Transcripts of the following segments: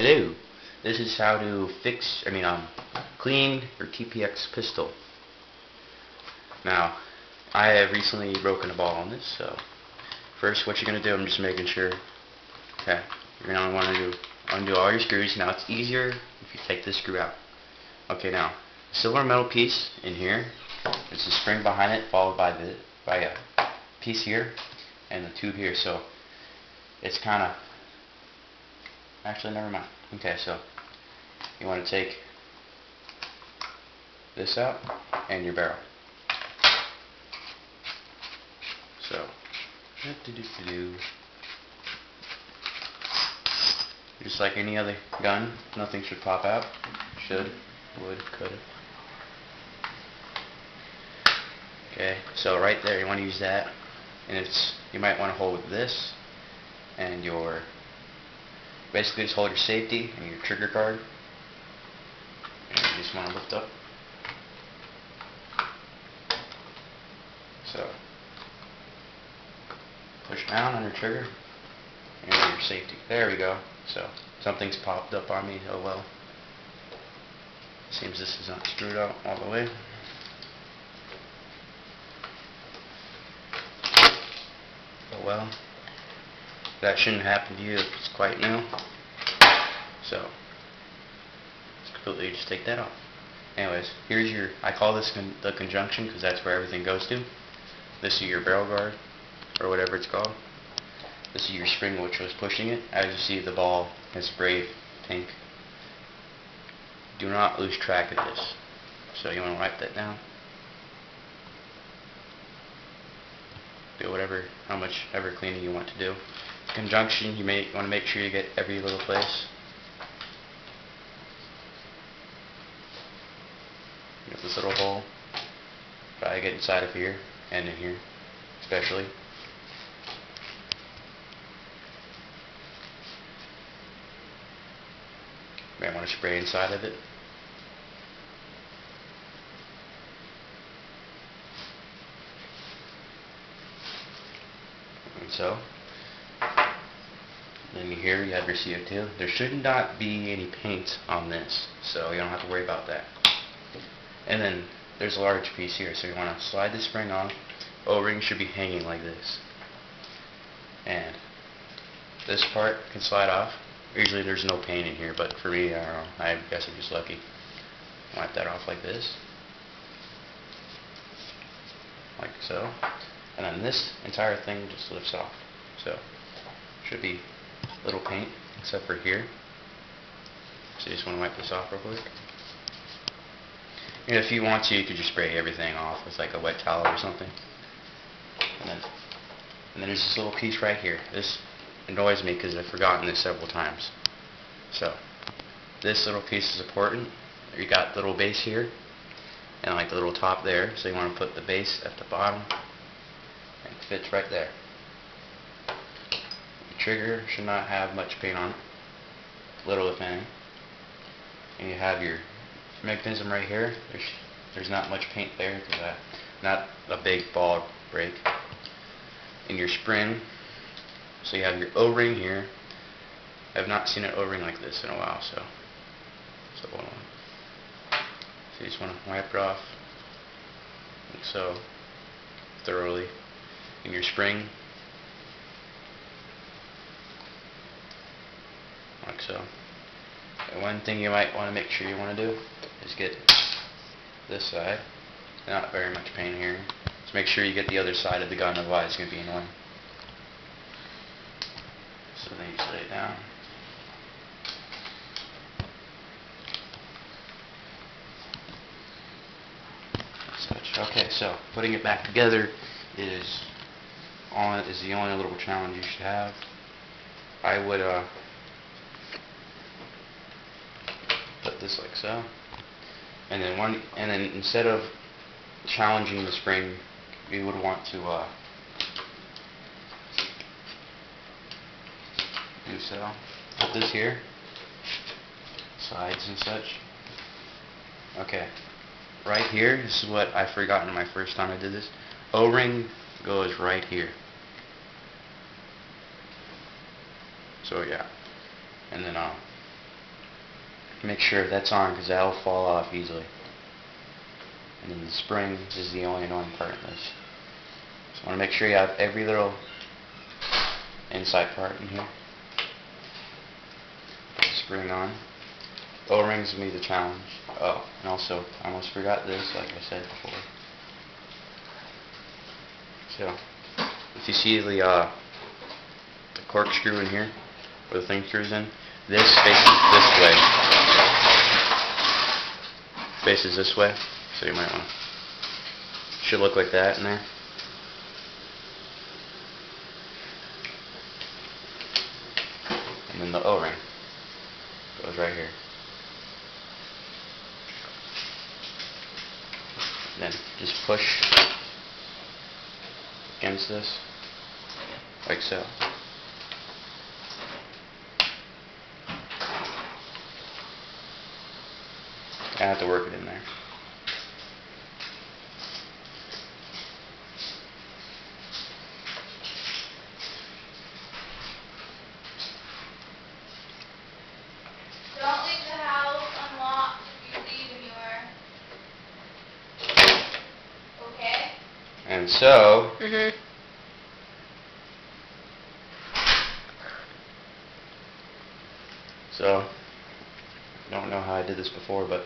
Hello, this is how to clean your TPX pistol. Now, I have recently broken a ball on this, so first what you're going to do, I'm just making sure, okay, you're going to want to undo all your screws. Now it's easier if you take this screw out. Okay, now, the silver metal piece in here, there's a spring behind it, followed by a piece here, and the tube here, so it's kind of, actually never mind. Okay, so you want to take this out and your barrel. So just like any other gun, nothing should pop out. Should, would, could. Okay, so right there you want to use that, and you might want to hold this and basically just hold your safety and your trigger guard, and you just want to lift up. So push down on your trigger and your safety. There we go. So something's popped up on me. Oh well. Seems this is not screwed out all the way. Oh well. That shouldn't happen to you if it's quite new. So let's completely just take that off. Anyways, here's your, I call this the conjunction because that's where everything goes to. This is your barrel guard, or whatever it's called. This is your spring which was pushing it. As you see, the ball is sprayed pink. Do not lose track of this. So you want to wipe that down. Do how much ever cleaning you want to do. Conjunction, you may want to make sure you get every little place. You have this little hole. Try to get inside of here and in here, especially. You might want to spray inside of it. And so, then here you have your CO2. There should not be any paint on this, so you don't have to worry about that. And then there's a large piece here, so you want to slide the spring off. O-ring should be hanging like this. And this part can slide off. Usually there's no paint in here, but for me, I don't know, I guess I'm just lucky. Wipe that off like this. Like so. And then this entire thing just lifts off. So, should be little paint, except for here. So you just want to wipe this off real quick. And if you want to, you could just spray everything off with like a wet towel or something. And then there's this little piece right here. This annoys me because I've forgotten this several times. So, this little piece is important. You got the little base here, and like the little top there. So you want to put the base at the bottom, and it fits right there. The trigger should not have much paint on it, little if any. And you have your mechanism right here. There's not much paint there because not a big ball break. And your spring. So you have your O-ring here. I've not seen an O-ring like this in a while, so hold on. So you just want to wipe it off like so, thoroughly. And your spring, like so. And one thing you might want to make sure you want to do is get this side. Not very much paint here. Just make sure you get the other side of the gun, otherwise it's going to be annoying. So then you just lay it down. Okay, so putting it back together is the only little challenge you should have. I would put this like so, and then instead of challenging the spring, you would want to do so. Put this here, sides and such. Okay. Right here, this is what I forgot my first time I did this. O-ring goes right here. So yeah, and then make sure that's on because that'll fall off easily. And then the spring is the only annoying part in this. So I want to make sure you have every little inside part in here. Put the spring on. O-rings will be the challenge. Oh, and also, I almost forgot this, like I said before. So, if you see the corkscrew in here, where the thing screws in, this faces this way. Faces this way, so you might want to. Should look like that in there. And then the O-ring goes right here. Then just push against this, like so. I have to work it in there. Don't leave the house unlocked if you leave anywhere. Okay? And so, so, don't know how I did this before, but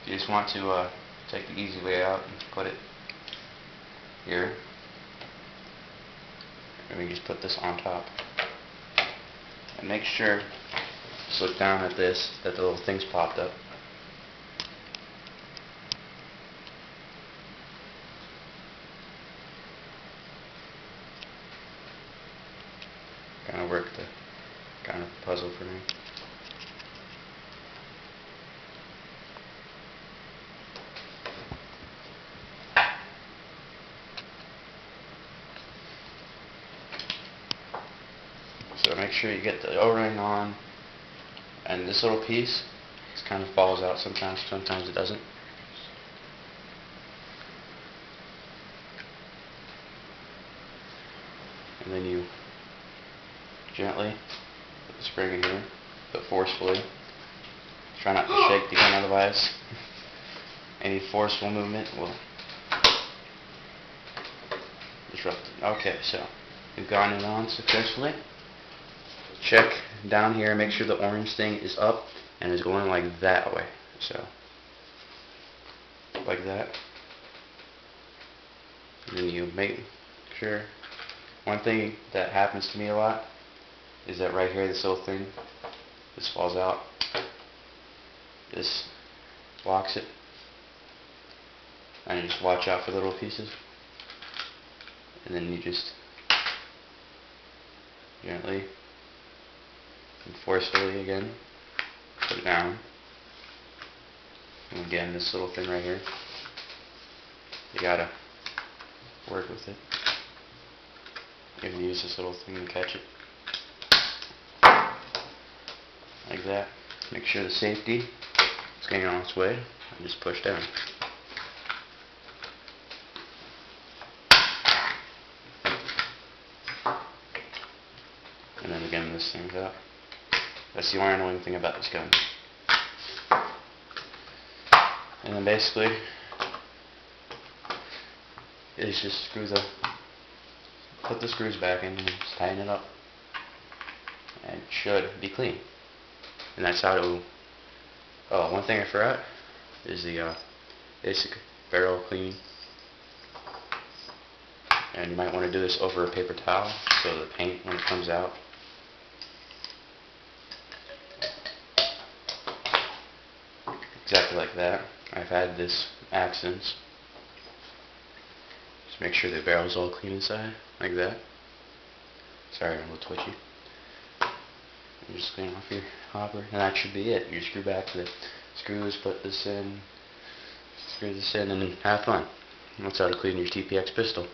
if you just want to take the easy way out and put it here, and we just put this on top. And make sure, just look down at this, that the little things popped up. Kind of worked the kind of puzzle for me. So make sure you get the O-ring on, and this little piece just kind of falls out sometimes it doesn't. And then you gently put the spring in here, but forcefully. Try not to shake the gun, otherwise any forceful movement will disrupt it. Okay, so we've gotten it on successfully. Check down here, make sure the orange thing is up and is going like that way. So, like that. And then you make sure. One thing that happens to me a lot is that right here, this little thing, this falls out. This blocks it. And you just watch out for the little pieces. And then you just gently and forcefully again put it down. And again, this little thing right here, you gotta work with it. You can use this little thing to catch it. Like that. Make sure the safety is getting on its way and just push down. And then again, this thing's out. That's the only annoying thing about this gun. And then basically, is just put the screws back in and just tighten it up. And it should be clean. And that's how to. Oh, one thing I forgot is the basic barrel cleaning. And you might want to do this over a paper towel so the paint, when it comes out, exactly like that. I've had this accidents. Just make sure the barrel's all clean inside, like that. Sorry, I'm a little twitchy. You just clean off your hopper, and that should be it. You screw back the screws, put this in, screw this in, and have fun. That's how to clean your TPX pistol.